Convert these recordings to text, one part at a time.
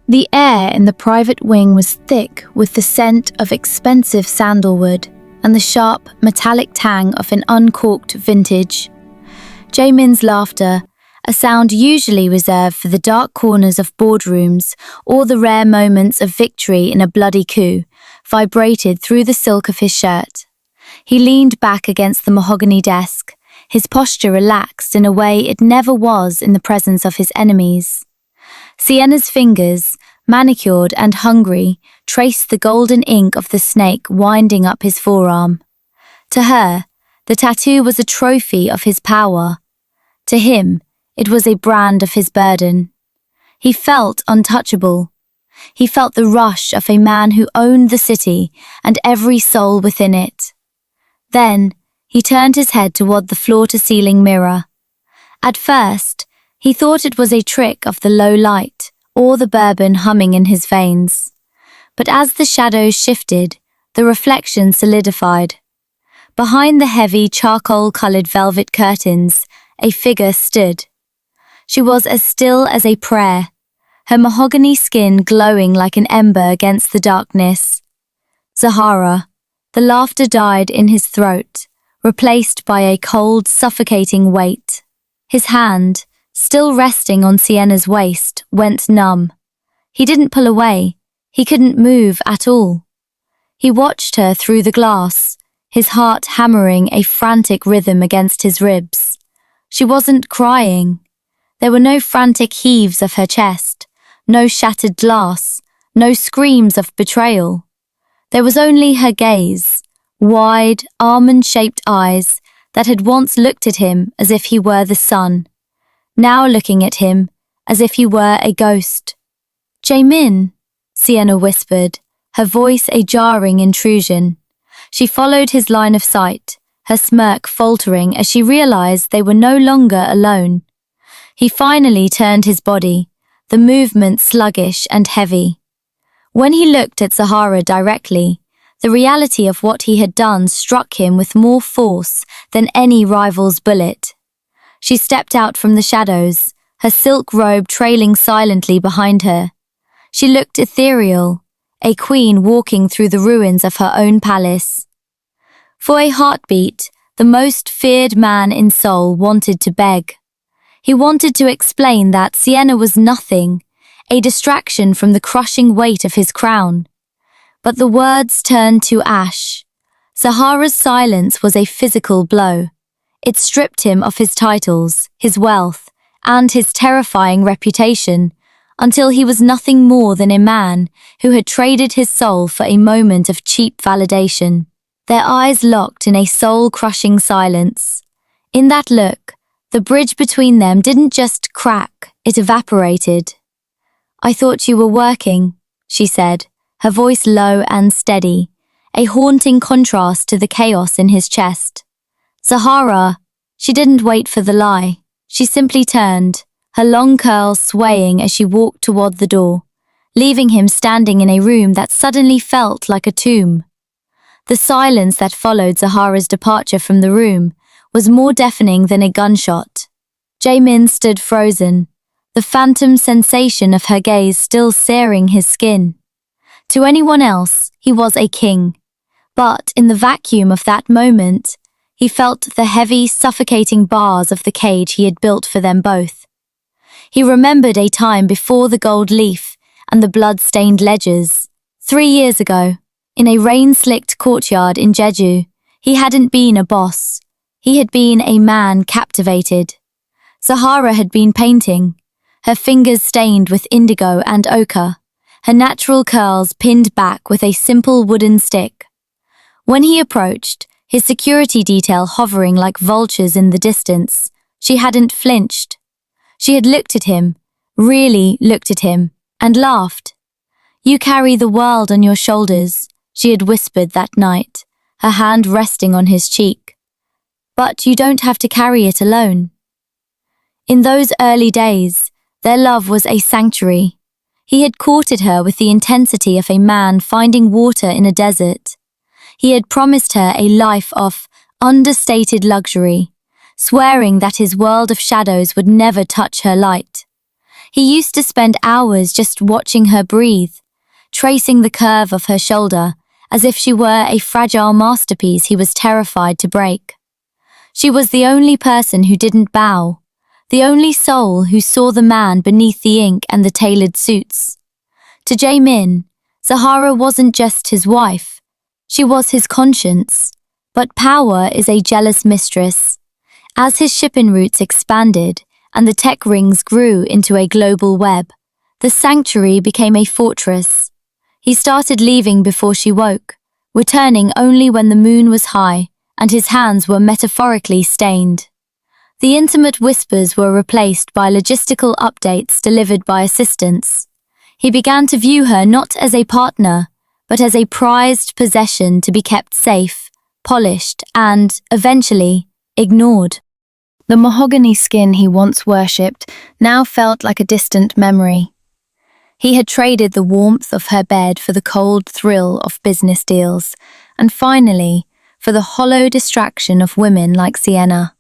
The air in the private wing was thick with the scent of expensive sandalwood and the sharp, metallic tang of an uncorked vintage. Jaemin's laughter, a sound usually reserved for the dark corners of boardrooms or the rare moments of victory in a bloody coup, vibrated through the silk of his shirt. He leaned back against the mahogany desk, his posture relaxed in a way it never was in the presence of his enemies. Sienna's fingers, manicured and hungry, traced the golden ink of the snake winding up his forearm. To her, the tattoo was a trophy of his power. To him, it was a brand of his burden. He felt untouchable. He felt the rush of a man who owned the city and every soul within it. Then, he turned his head toward the floor-to-ceiling mirror. At first, he thought it was a trick of the low light or the bourbon humming in his veins. But as the shadows shifted, the reflection solidified. Behind the heavy charcoal-colored velvet curtains, a figure stood. She was as still as a prayer, her mahogany skin glowing like an ember against the darkness. Zahara. The laughter died in his throat, replaced by a cold, suffocating weight. His hand, still resting on Sienna's waist, went numb. He didn't pull away. He couldn't move at all. He watched her through the glass, his heart hammering a frantic rhythm against his ribs. She wasn't crying. There were no frantic heaves of her chest, no shattered glass, no screams of betrayal. There was only her gaze, wide, almond-shaped eyes that had once looked at him as if he were the sun, now looking at him as if he were a ghost. "Jaemin," Sienna whispered, her voice a jarring intrusion. She followed his line of sight, her smirk faltering as she realized they were no longer alone. He finally turned his body, the movement sluggish and heavy. When he looked at Zahara directly, the reality of what he had done struck him with more force than any rival's bullet. She stepped out from the shadows, her silk robe trailing silently behind her. She looked ethereal, a queen walking through the ruins of her own palace. For a heartbeat, the most feared man in Seoul wanted to beg. He wanted to explain that Sienna was nothing, a distraction from the crushing weight of his crown. But the words turned to ash. Zahara's silence was a physical blow. It stripped him of his titles, his wealth, and his terrifying reputation, until he was nothing more than a man who had traded his soul for a moment of cheap validation. Their eyes locked in a soul-crushing silence. In that look, the bridge between them didn't just crack, it evaporated. "I thought you were working," she said, her voice low and steady, a haunting contrast to the chaos in his chest. Zahara, she didn't wait for the lie. She simply turned, her long curls swaying as she walked toward the door, leaving him standing in a room that suddenly felt like a tomb. The silence that followed Zahara's departure from the room was more deafening than a gunshot. Jaemin stood frozen, the phantom sensation of her gaze still searing his skin. To anyone else, he was a king. But in the vacuum of that moment, he felt the heavy, suffocating bars of the cage he had built for them both. He remembered a time before the gold leaf and the blood-stained ledgers. 3 years ago, in a rain-slicked courtyard in Jeju, he hadn't been a boss. He had been a man captivated. Zahara had been painting, her fingers stained with indigo and ochre, her natural curls pinned back with a simple wooden stick. When he approached, his security detail hovering like vultures in the distance, she hadn't flinched. She had looked at him, really looked at him, and laughed. "You carry the world on your shoulders," she had whispered that night, her hand resting on his cheek. "But you don't have to carry it alone." In those early days, their love was a sanctuary. He had courted her with the intensity of a man finding water in a desert. He had promised her a life of understated luxury, swearing that his world of shadows would never touch her light. He used to spend hours just watching her breathe, tracing the curve of her shoulder, as if she were a fragile masterpiece he was terrified to break. She was the only person who didn't bow, the only soul who saw the man beneath the ink and the tailored suits. To Jae-min, Zahara wasn't just his wife, she was his conscience. But power is a jealous mistress. As his shipping routes expanded and the tech rings grew into a global web, the sanctuary became a fortress. He started leaving before she woke, returning only when the moon was high and his hands were metaphorically stained. The intimate whispers were replaced by logistical updates delivered by assistants. He began to view her not as a partner, but as a prized possession to be kept safe, polished, and, eventually, ignored. The mahogany skin he once worshipped now felt like a distant memory. He had traded the warmth of her bed for the cold thrill of business deals, and finally, for the hollow distraction of women like Sienna.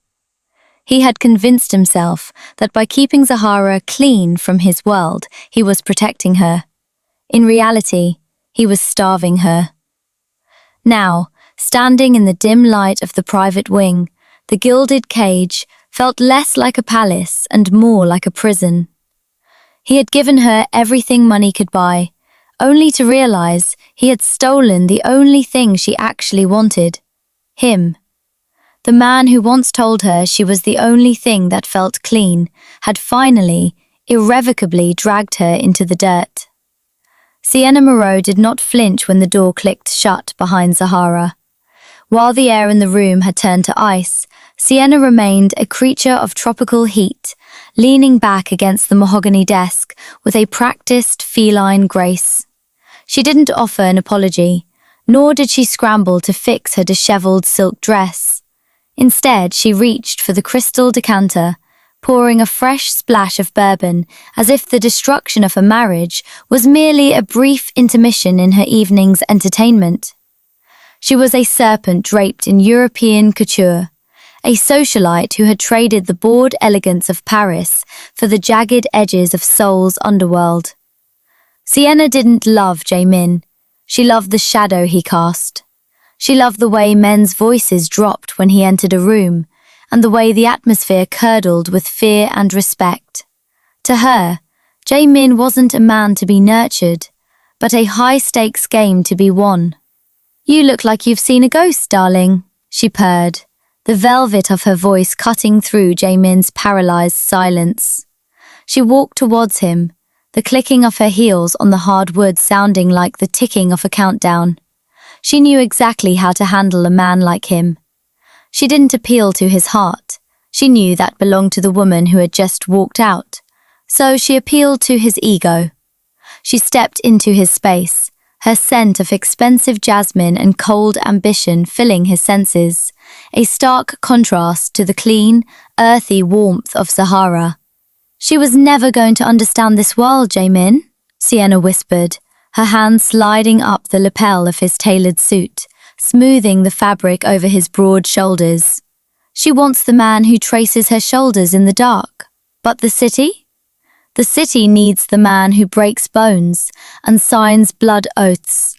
He had convinced himself that by keeping Zahara clean from his world, he was protecting her. In reality, he was starving her. Now, standing in the dim light of the private wing, the gilded cage felt less like a palace and more like a prison. He had given her everything money could buy, only to realize he had stolen the only thing she actually wanted: him. The man who once told her she was the only thing that felt clean had finally, irrevocably dragged her into the dirt. Sienna Moreau did not flinch when the door clicked shut behind Zahara. While the air in the room had turned to ice, Sienna remained a creature of tropical heat, leaning back against the mahogany desk with a practiced feline grace. She didn't offer an apology, nor did she scramble to fix her disheveled silk dress. Instead, she reached for the crystal decanter, pouring a fresh splash of bourbon as if the destruction of a marriage was merely a brief intermission in her evening's entertainment. She was a serpent draped in European couture, a socialite who had traded the bored elegance of Paris for the jagged edges of Seoul's underworld. Sienna didn't love Jae-min. She loved the shadow he cast. She loved the way men's voices dropped when he entered a room, and the way the atmosphere curdled with fear and respect. To her, Jae-min wasn't a man to be nurtured, but a high-stakes game to be won. "You look like you've seen a ghost, darling," she purred, the velvet of her voice cutting through Jae-min's paralyzed silence. She walked towards him, the clicking of her heels on the hard wood sounding like the ticking of a countdown. She knew exactly how to handle a man like him. She didn't appeal to his heart. She knew that belonged to the woman who had just walked out. So she appealed to his ego. She stepped into his space, her scent of expensive jasmine and cold ambition filling his senses, a stark contrast to the clean, earthy warmth of Zahara. "She was never going to understand this world, Jae-min," Sienna whispered, her hand sliding up the lapel of his tailored suit, smoothing the fabric over his broad shoulders. "She wants the man who traces her shoulders in the dark. But the city? The city needs the man who breaks bones and signs blood oaths.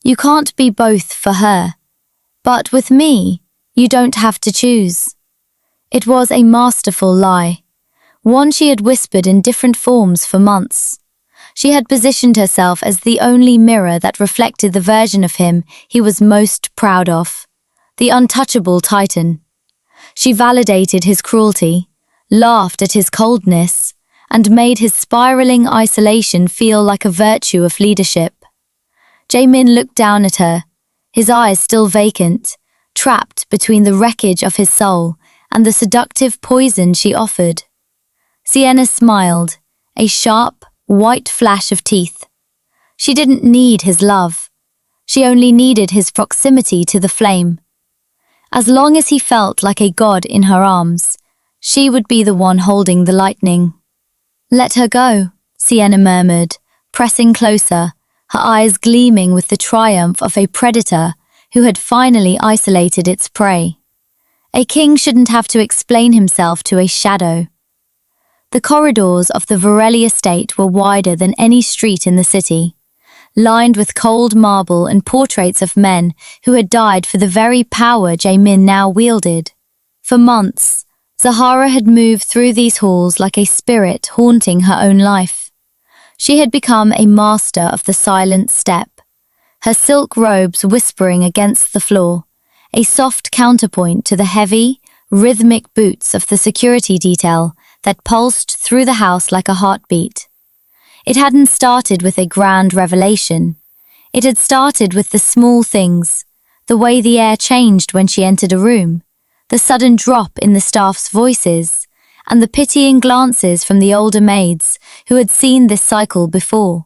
You can't be both for her. But with me, you don't have to choose." It was a masterful lie, one she had whispered in different forms for months. She had positioned herself as the only mirror that reflected the version of him he was most proud of, the untouchable titan. She validated his cruelty, laughed at his coldness, and made his spiraling isolation feel like a virtue of leadership. Jae-min looked down at her, his eyes still vacant, trapped between the wreckage of his soul and the seductive poison she offered. Sienna smiled, a sharp, white flash of teeth. She didn't need his love. She only needed his proximity to the flame. As long as he felt like a god in her arms, she would be the one holding the lightning. "Let her go," Sienna murmured, pressing closer, her eyes gleaming with the triumph of a predator who had finally isolated its prey. A king shouldn't have to explain himself to a shadow. The corridors of the Varelli estate were wider than any street in the city, lined with cold marble and portraits of men who had died for the very power Jae-min now wielded. For months, Zahara had moved through these halls like a spirit haunting her own life. She had become a master of the silent step, her silk robes whispering against the floor, a soft counterpoint to the heavy, rhythmic boots of the security detail that pulsed through the house like a heartbeat. It hadn't started with a grand revelation. It had started with the small things, the way the air changed when she entered a room, the sudden drop in the staff's voices, and the pitying glances from the older maids who had seen this cycle before.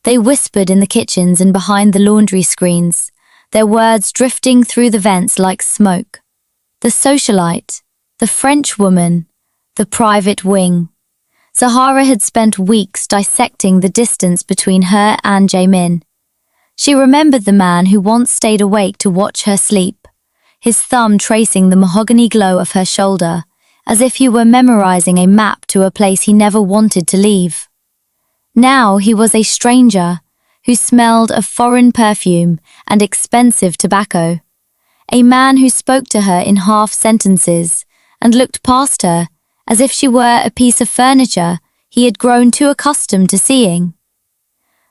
They whispered in the kitchens and behind the laundry screens, their words drifting through the vents like smoke. The socialite, the French woman, the private wing. Zahara had spent weeks dissecting the distance between her and Jae-min. She remembered the man who once stayed awake to watch her sleep, his thumb tracing the mahogany glow of her shoulder, as if he were memorizing a map to a place he never wanted to leave. Now he was a stranger who smelled of foreign perfume and expensive tobacco, a man who spoke to her in half sentences and looked past her as if she were a piece of furniture he had grown too accustomed to seeing.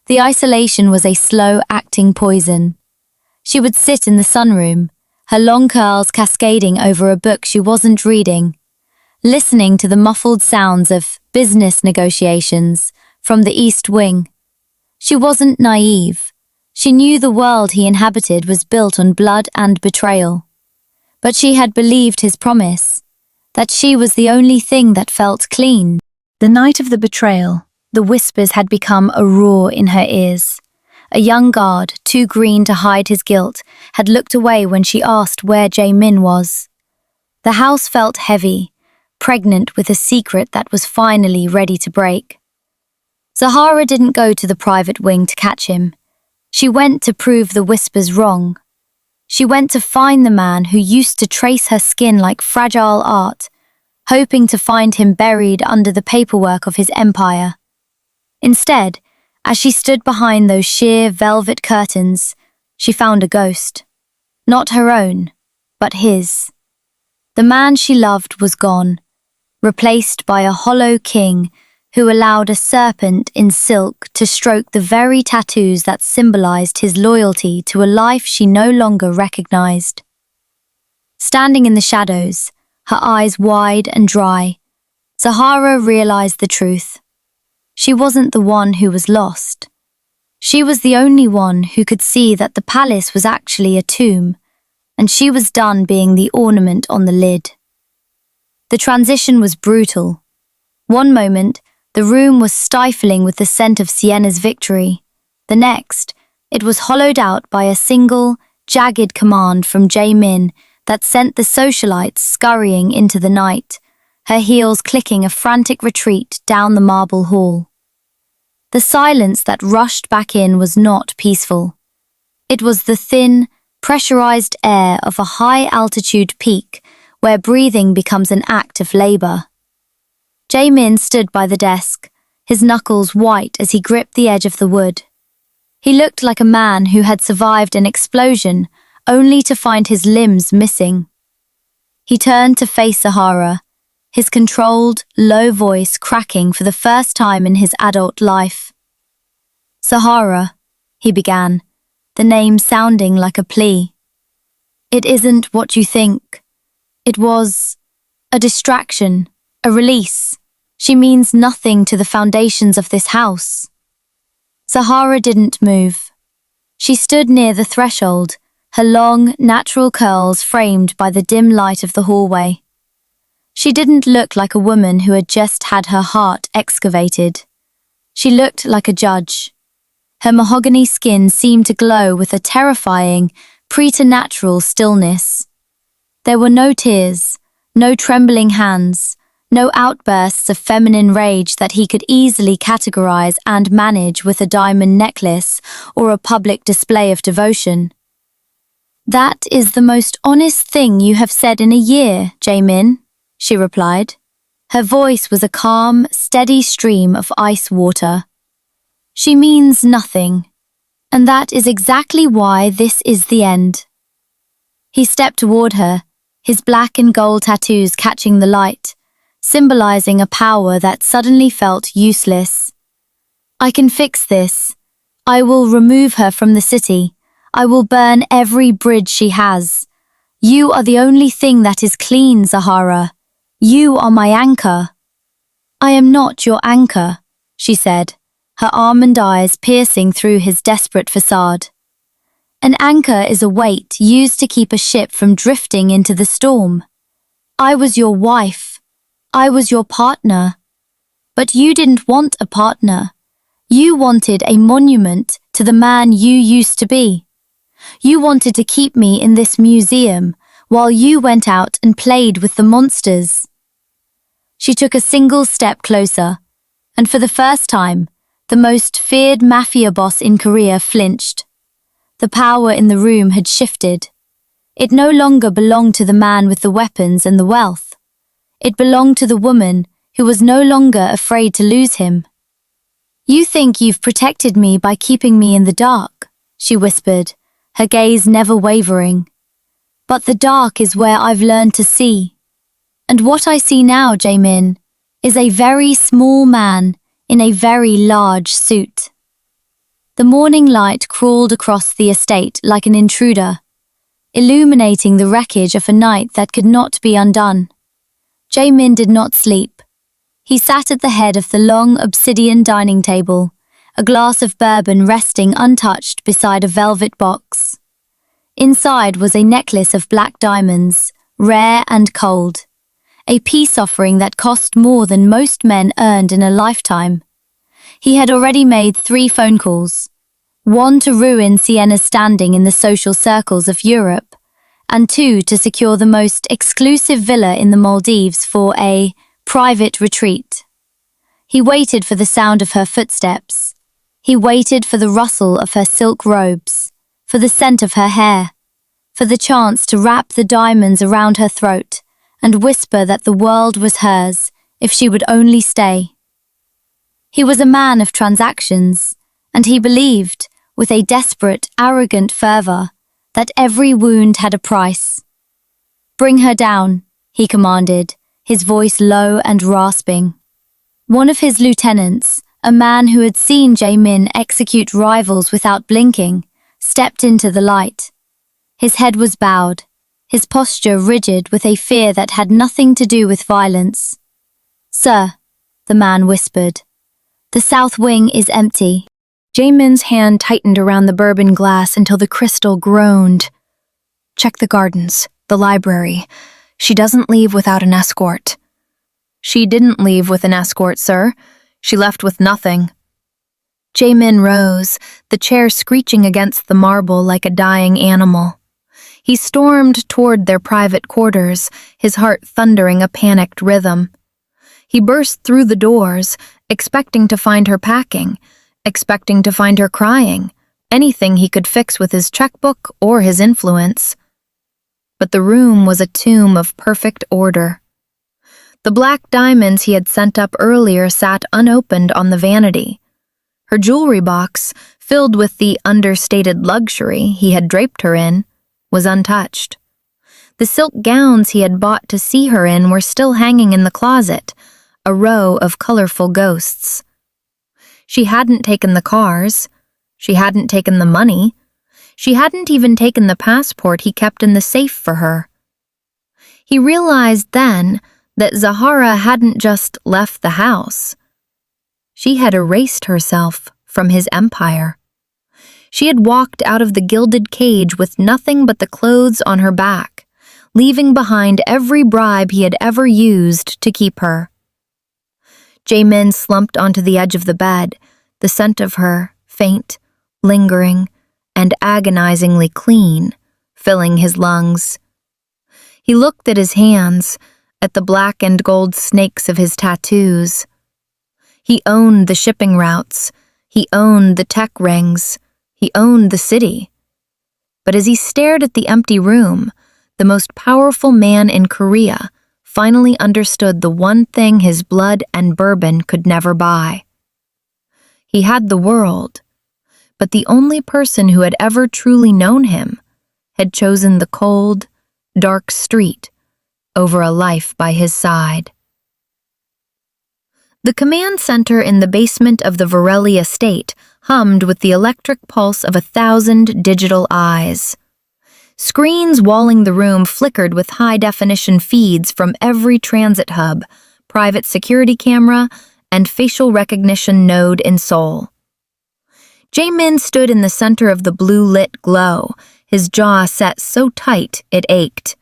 The isolation was a slow-acting poison. She would sit in the sunroom, her long curls cascading over a book she wasn't reading, listening to the muffled sounds of business negotiations from the East Wing. She wasn't naive. She knew the world he inhabited was built on blood and betrayal. But she had believed his promise, that she was the only thing that felt clean. The night of the betrayal, the whispers had become a roar in her ears. A young guard, too green to hide his guilt, had looked away when she asked where Jae-min was. The house felt heavy, pregnant with a secret that was finally ready to break. Zahara didn't go to the private wing to catch him. She went to prove the whispers wrong. She went to find the man who used to trace her skin like fragile art, hoping to find him buried under the paperwork of his empire. Instead, as she stood behind those sheer velvet curtains, she found a ghost. Not her own, but his. The man she loved was gone, replaced by a hollow king who allowed a serpent in silk to stroke the very tattoos that symbolized his loyalty to a life she no longer recognized. Standing in the shadows, her eyes wide and dry, Zahara realized the truth. She wasn't the one who was lost. She was the only one who could see that the palace was actually a tomb, and she was done being the ornament on the lid. The transition was brutal. One moment, the room was stifling with the scent of Sienna's victory. The next, it was hollowed out by a single, jagged command from Jae-min that sent the socialites scurrying into the night, her heels clicking a frantic retreat down the marble hall. The silence that rushed back in was not peaceful. It was the thin, pressurized air of a high-altitude peak where breathing becomes an act of labor. Jae-min stood by the desk, his knuckles white as he gripped the edge of the wood. He looked like a man who had survived an explosion only to find his limbs missing. He turned to face Zahara, his controlled, low voice cracking for the first time in his adult life. "Zahara," he began, the name sounding like a plea. "It isn't what you think. It was a distraction, a release. She means nothing to the foundations of this house." Zahara didn't move. She stood near the threshold, her long, natural curls framed by the dim light of the hallway. She didn't look like a woman who had just had her heart excavated. She looked like a judge. Her mahogany skin seemed to glow with a terrifying, preternatural stillness. There were no tears, no trembling hands, no outbursts of feminine rage that he could easily categorize and manage with a diamond necklace or a public display of devotion. "That is the most honest thing you have said in a year, Jae-min," she replied. Her voice was a calm, steady stream of ice water. She means nothing, and that is exactly why this is the end. He stepped toward her, his black and gold tattoos catching the light, symbolizing a power that suddenly felt useless. I can fix this. I will remove her from the city. I will burn every bridge she has. You are the only thing that is clean, Zahara. You are my anchor. I am not your anchor, she said, her almond eyes piercing through his desperate facade. An anchor is a weight used to keep a ship from drifting into the storm. I was your wife. I was your partner. But you didn't want a partner. You wanted a monument to the man you used to be. You wanted to keep me in this museum while you went out and played with the monsters. She took a single step closer, and for the first time, the most feared Mafia boss in Korea flinched. The power in the room had shifted. It no longer belonged to the man with the weapons and the wealth. It belonged to the woman who was no longer afraid to lose him. You think you've protected me by keeping me in the dark, she whispered, her gaze never wavering. But the dark is where I've learned to see. And what I see now, Jaemin, is a very small man in a very large suit. The morning light crawled across the estate like an intruder, illuminating the wreckage of a night that could not be undone. Jaemin did not sleep. He sat at the head of the long obsidian dining table, a glass of bourbon resting untouched beside a velvet box. Inside was a necklace of black diamonds, rare and cold, a peace offering that cost more than most men earned in a lifetime. He had already made 3 phone calls, one to ruin Sienna's standing in the social circles of Europe, and 2 to secure the most exclusive villa in the Maldives for a private retreat. He waited for the sound of her footsteps. He waited for the rustle of her silk robes, for the scent of her hair, for the chance to wrap the diamonds around her throat and whisper that the world was hers if she would only stay. He was a man of transactions, and he believed, with a desperate, arrogant fervor, that every wound had a price. Bring her down, he commanded, his voice low and rasping. One of his lieutenants, a man who had seen Jaemin execute rivals without blinking, stepped into the light. His head was bowed, his posture rigid with a fear that had nothing to do with violence. Sir, the man whispered, the south wing is empty. Jaemin's hand tightened around the bourbon glass until the crystal groaned. Check the gardens, the library. She doesn't leave without an escort. She didn't leave with an escort, sir. She left with nothing. Jaemin rose, the chair screeching against the marble like a dying animal. He stormed toward their private quarters, his heart thundering a panicked rhythm. He burst through the doors, expecting to find her packing, expecting to find her crying, anything he could fix with his checkbook or his influence. But the room was a tomb of perfect order. The black diamonds he had sent up earlier sat unopened on the vanity. Her jewelry box, filled with the understated luxury he had draped her in, was untouched. The silk gowns he had bought to see her in were still hanging in the closet, a row of colorful ghosts. She hadn't taken the cars. She hadn't taken the money. She hadn't even taken the passport he kept in the safe for her. He realized then that Zahara hadn't just left the house. She had erased herself from his empire. She had walked out of the gilded cage with nothing but the clothes on her back, leaving behind every bribe he had ever used to keep her. Jaemin slumped onto the edge of the bed, the scent of her, faint, lingering, and agonizingly clean, filling his lungs. He looked at his hands, at the black and gold snakes of his tattoos. He owned the shipping routes. He owned the tech rings. He owned the city. But as he stared at the empty room, the most powerful man in Korea finally understood the one thing his blood and bourbon could never buy. He had the world, but the only person who had ever truly known him had chosen the cold, dark street over a life by his side. The command center in the basement of the Varelli estate hummed with the electric pulse of 1,000 digital eyes. Screens walling the room flickered with high-definition feeds from every transit hub, private security camera, and facial recognition node in Seoul. Jae-min stood in the center of the blue-lit glow, his jaw set so tight it ached.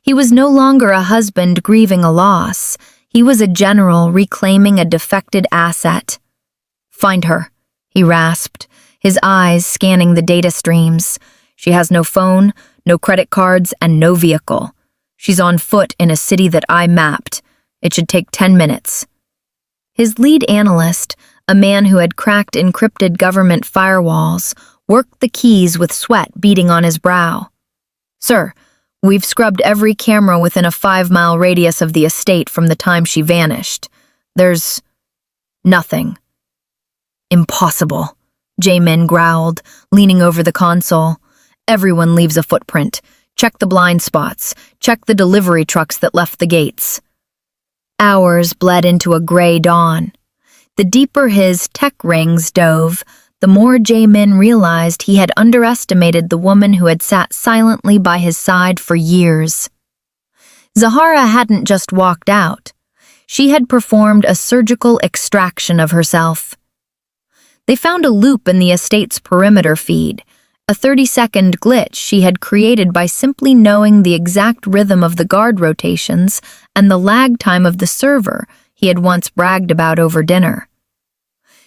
He was no longer a husband grieving a loss. He was a general reclaiming a defected asset. "Find her," he rasped, his eyes scanning the data streams. "She has no phone, no credit cards, and no vehicle. She's on foot in a city that I mapped. It should take 10 minutes. His lead analyst, a man who had cracked encrypted government firewalls, worked the keys with sweat beading on his brow. "Sir, we've scrubbed every camera within a 5-mile radius of the estate from the time she vanished. There's nothing." "Impossible," Jae-min growled, leaning over the console. "Everyone leaves a footprint. Check the blind spots. Check the delivery trucks that left the gates." Hours bled into a gray dawn. The deeper his tech rings dove, the more Jae-min realized he had underestimated the woman who had sat silently by his side for years. Zahara hadn't just walked out. She had performed a surgical extraction of herself. They found a loop in the estate's perimeter feed, a 30-second glitch she had created by simply knowing the exact rhythm of the guard rotations and the lag time of the server he had once bragged about over dinner.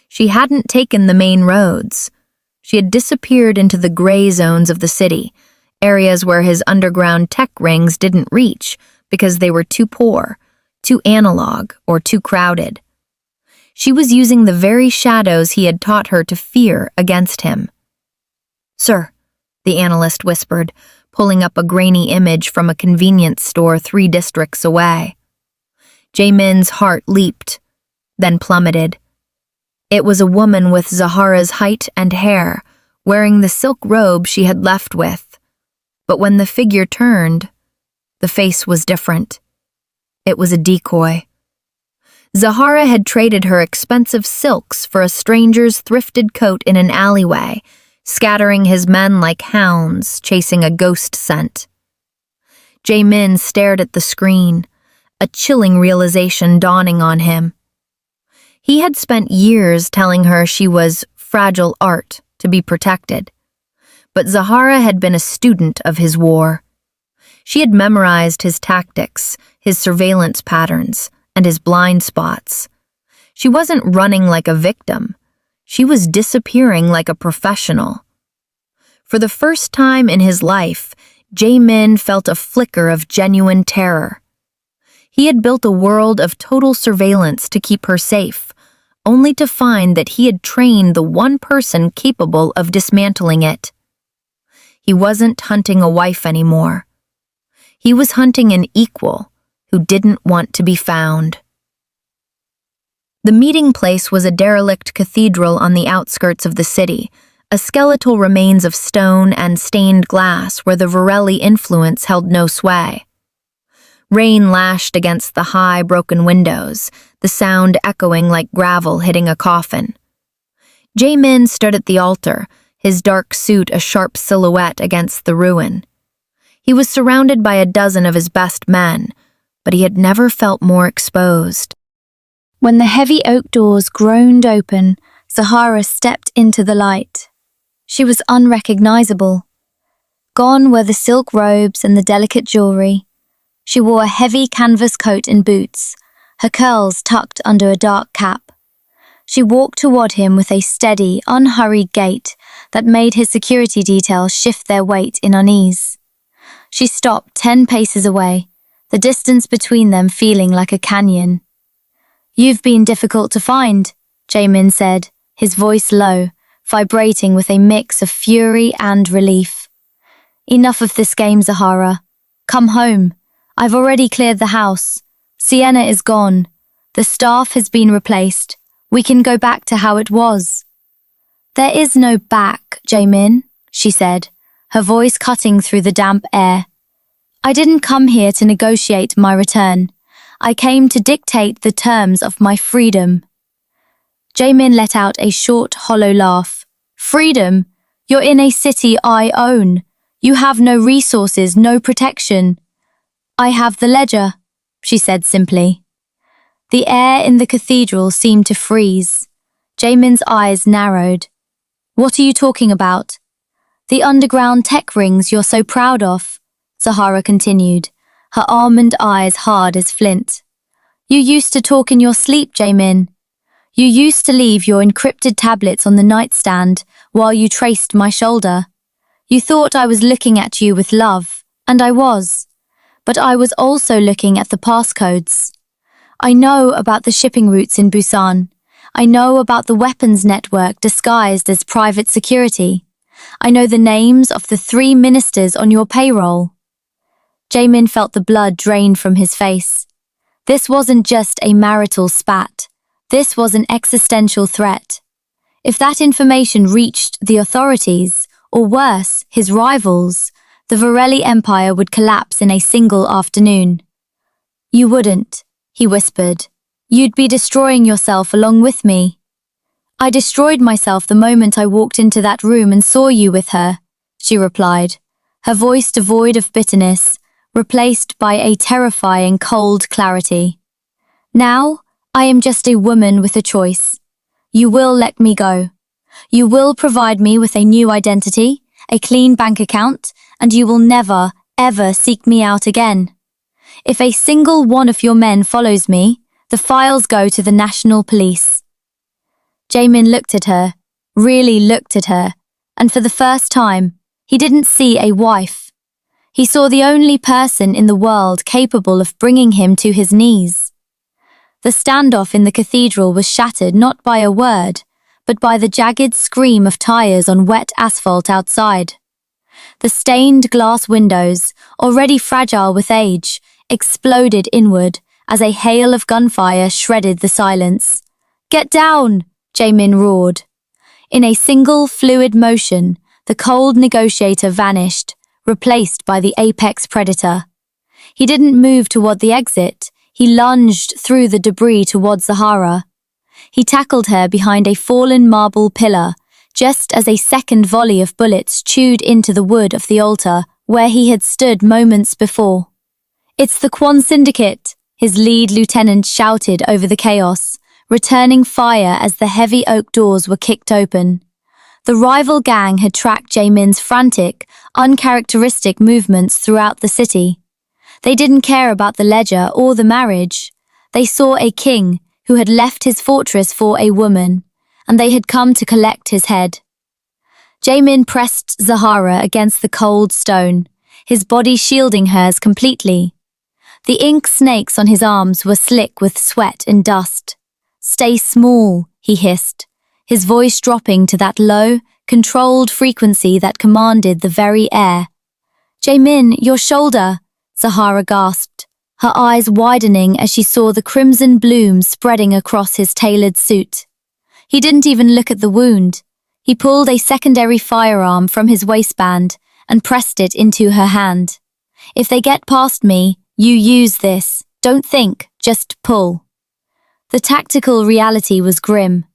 She hadn't taken the main roads. She had disappeared into the gray zones of the city, areas where his underground tech rings didn't reach because they were too poor, too analog, or too crowded. She was using the very shadows he had taught her to fear against him. "Sir," the analyst whispered, pulling up a grainy image from a convenience store 3 districts away. Jae-min's heart leaped, then plummeted. It was a woman with Zahara's height and hair, wearing the silk robe she had left with. But when the figure turned, the face was different. It was a decoy. Zahara had traded her expensive silks for a stranger's thrifted coat in an alleyway, scattering his men like hounds chasing a ghost scent. Jae-min stared at the screen, a chilling realization dawning on him. He had spent years telling her she was fragile art to be protected, but Zahara had been a student of his war. She had memorized his tactics, his surveillance patterns, and his blind spots. She wasn't running like a victim. She was disappearing like a professional. For the first time in his life, Jae-min felt a flicker of genuine terror. He had built a world of total surveillance to keep her safe, only to find that he had trained the one person capable of dismantling it. He wasn't hunting a wife anymore. He was hunting an equal who didn't want to be found. The meeting place was a derelict cathedral on the outskirts of the city, a skeletal remains of stone and stained glass where the Varelli influence held no sway. Rain lashed against the high, broken windows, the sound echoing like gravel hitting a coffin. Jae-min stood at the altar, his dark suit a sharp silhouette against the ruin. He was surrounded by a dozen of his best men, but he had never felt more exposed. When the heavy oak doors groaned open, Zahara stepped into the light. She was unrecognizable. Gone were the silk robes and the delicate jewelry. She wore a heavy canvas coat and boots, her curls tucked under a dark cap. She walked toward him with a steady, unhurried gait that made his security detail shift their weight in unease. She stopped 10 paces away, the distance between them feeling like a canyon. "You've been difficult to find," Jae-min said, his voice low, vibrating with a mix of fury and relief. "Enough of this game, Zahara. Come home. I've already cleared the house. Sienna is gone. The staff has been replaced. We can go back to how it was. There is no back, Jaemin, she said, her voice cutting through the damp air. I didn't come here to negotiate my return. I came to dictate the terms of my freedom. Jaemin let out a short, hollow laugh. Freedom? You're in a city I own. You have no resources, no protection. I have the ledger, she said simply. The air in the cathedral seemed to freeze. Jaemin's eyes narrowed. What are you talking about? The underground tech rings you're so proud of, Zahara continued, her almond eyes hard as flint. You used to talk in your sleep, Jaemin. You used to leave your encrypted tablets on the nightstand while you traced my shoulder. You thought I was looking at you with love, and I was. But I was also looking at the passcodes. I know about the shipping routes in Busan. I know about the weapons network disguised as private security. I know the names of the 3 ministers on your payroll. Jaemin felt the blood drain from his face. This wasn't just a marital spat. This was an existential threat. If that information reached the authorities, or worse, his rivals, the Varelli Empire would collapse in a single afternoon. You wouldn't, he whispered. You'd be destroying yourself along with me. I destroyed myself the moment I walked into that room and saw you with her, she replied, her voice devoid of bitterness, replaced by a terrifying cold clarity. Now, I am just a woman with a choice. You will let me go. You will provide me with a new identity, a clean bank account, and you will never, ever seek me out again. If a single one of your men follows me, the files go to the National Police. Jaemin looked at her, really looked at her, and for the first time, he didn't see a wife. He saw the only person in the world capable of bringing him to his knees. The standoff in the cathedral was shattered not by a word, but by the jagged scream of tires on wet asphalt outside. The stained glass windows, already fragile with age, exploded inward as a hail of gunfire shredded the silence. Get down! Jaemin roared. In a single fluid motion, the cold negotiator vanished, replaced by the apex predator. He didn't move toward the exit, he lunged through the debris towards Zahara. He tackled her behind a fallen marble pillar, just as a second volley of bullets chewed into the wood of the altar where he had stood moments before. It's the Quan Syndicate, his lead lieutenant shouted over the chaos, returning fire as the heavy oak doors were kicked open. The rival gang had tracked Jaemin's frantic, uncharacteristic movements throughout the city. They didn't care about the ledger or the marriage. They saw a king who had left his fortress for a woman, and they had come to collect his head. Jaemin pressed Zahara against the cold stone, his body shielding hers completely. The ink snakes on his arms were slick with sweat and dust. Stay small, he hissed, his voice dropping to that low, controlled frequency that commanded the very air. Jaemin, your shoulder, Zahara gasped, her eyes widening as she saw the crimson bloom spreading across his tailored suit. He didn't even look at the wound. He pulled a secondary firearm from his waistband and pressed it into her hand. If they get past me, you use this. Don't think, just pull. The tactical reality was grim.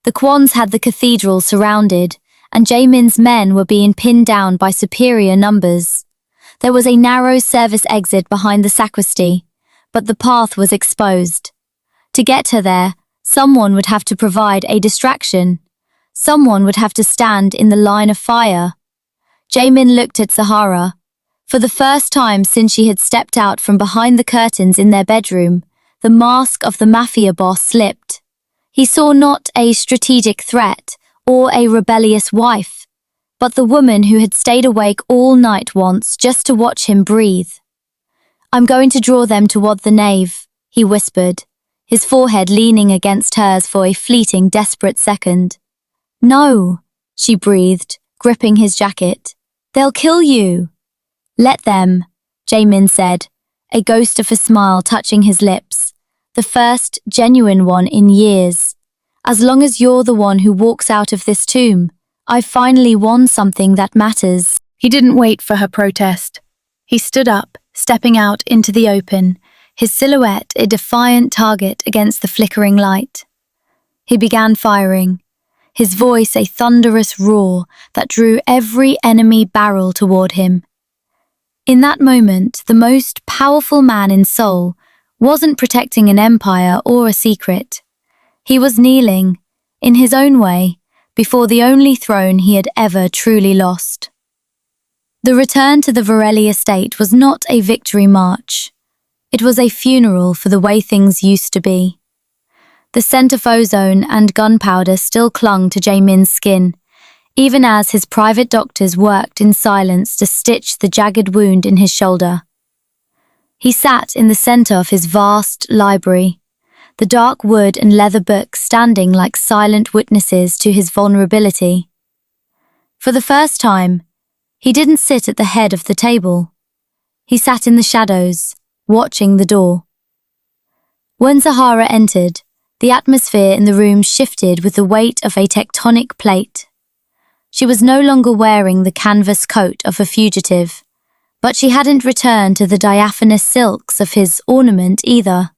The Quans had the cathedral surrounded, and Jaemin's men were being pinned down by superior numbers. There was a narrow service exit behind the sacristy, but the path was exposed. To get her there, someone would have to provide a distraction. Someone would have to stand in the line of fire. Jaemin looked at Zahara. For the first time since she had stepped out from behind the curtains in their bedroom, the mask of the Mafia boss slipped. He saw not a strategic threat or a rebellious wife, but the woman who had stayed awake all night once just to watch him breathe. I'm going to draw them toward the nave, he whispered, his forehead leaning against hers for a fleeting, desperate second. No, she breathed, gripping his jacket. They'll kill you. Let them, Jaemin said, a ghost of a smile touching his lips, the first genuine one in years. As long as you're the one who walks out of this tomb, I've finally won something that matters. He didn't wait for her protest. He stood up, stepping out into the open, his silhouette a defiant target against the flickering light. He began firing, his voice a thunderous roar that drew every enemy barrel toward him. In that moment, the most powerful man in Seoul wasn't protecting an empire or a secret. He was kneeling, in his own way, before the only throne he had ever truly lost. The return to the Varelli estate was not a victory march. It was a funeral for the way things used to be. The scent of ozone and gunpowder still clung to Jaemin's skin, even as his private doctors worked in silence to stitch the jagged wound in his shoulder. He sat in the center of his vast library, the dark wood and leather books standing like silent witnesses to his vulnerability. For the first time, he didn't sit at the head of the table. He sat in the shadows, watching the door. When Zahara entered, the atmosphere in the room shifted with the weight of a tectonic plate. She was no longer wearing the canvas coat of a fugitive, but she hadn't returned to the diaphanous silks of his ornament either.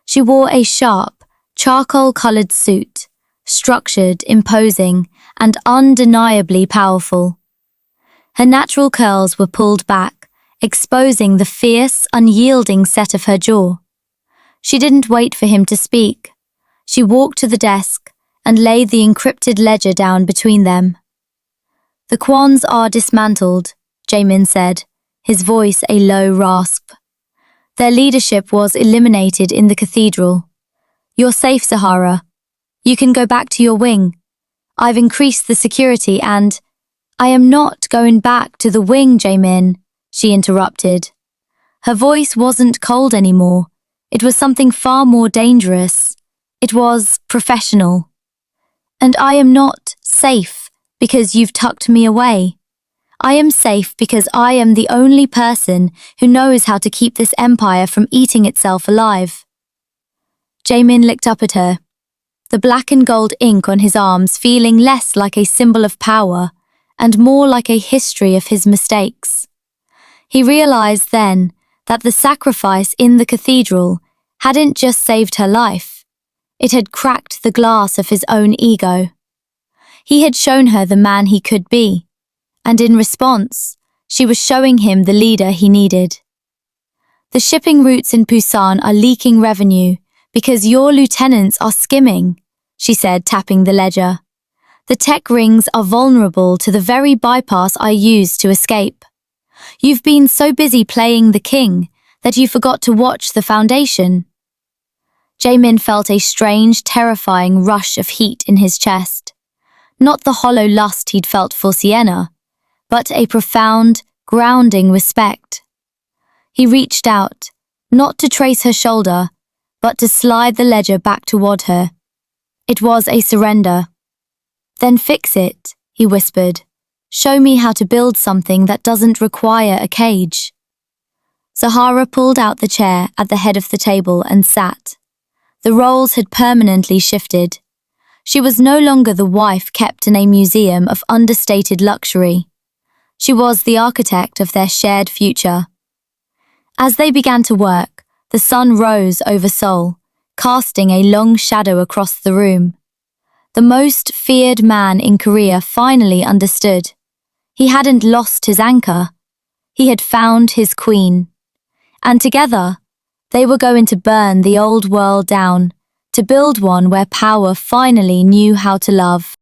She wore a sharp, charcoal-colored suit, structured, imposing, and undeniably powerful. Her natural curls were pulled back, exposing the fierce, unyielding set of her jaw. She didn't wait for him to speak. She walked to the desk and laid the encrypted ledger down between them. "The Kwons are dismantled," Jaemin said, his voice a low rasp. "Their leadership was eliminated in the cathedral. You're safe, Zahara. You can go back to your wing. I've increased the security and—" "I am not going back to the wing, Jaemin," she interrupted. Her voice wasn't cold anymore. It was something far more dangerous. It was professional. "And I am not safe because you've tucked me away. I am safe because I am the only person who knows how to keep this empire from eating itself alive." Jaemin looked up at her, the black and gold ink on his arms feeling less like a symbol of power and more like a history of his mistakes. He realized then that the sacrifice in the cathedral hadn't just saved her life. It had cracked the glass of his own ego. He had shown her the man he could be, and in response, she was showing him the leader he needed. "The shipping routes in Busan are leaking revenue because your lieutenants are skimming," she said, tapping the ledger. "The tech rings are vulnerable to the very bypass I used to escape. You've been so busy playing the king that you forgot to watch the foundation." Jaemin felt a strange, terrifying rush of heat in his chest. Not the hollow lust he'd felt for Sienna, but a profound, grounding respect. He reached out, not to trace her shoulder, but to slide the ledger back toward her. It was a surrender. "Then fix it," he whispered. "Show me how to build something that doesn't require a cage." Zahara pulled out the chair at the head of the table and sat. The roles had permanently shifted. She was no longer the wife kept in a museum of understated luxury. She was the architect of their shared future. As they began to work, the sun rose over Seoul, casting a long shadow across the room. The most feared man in Korea finally understood. He hadn't lost his anchor. He had found his queen. And together, they were going to burn the old world down, to build one where power finally knew how to love.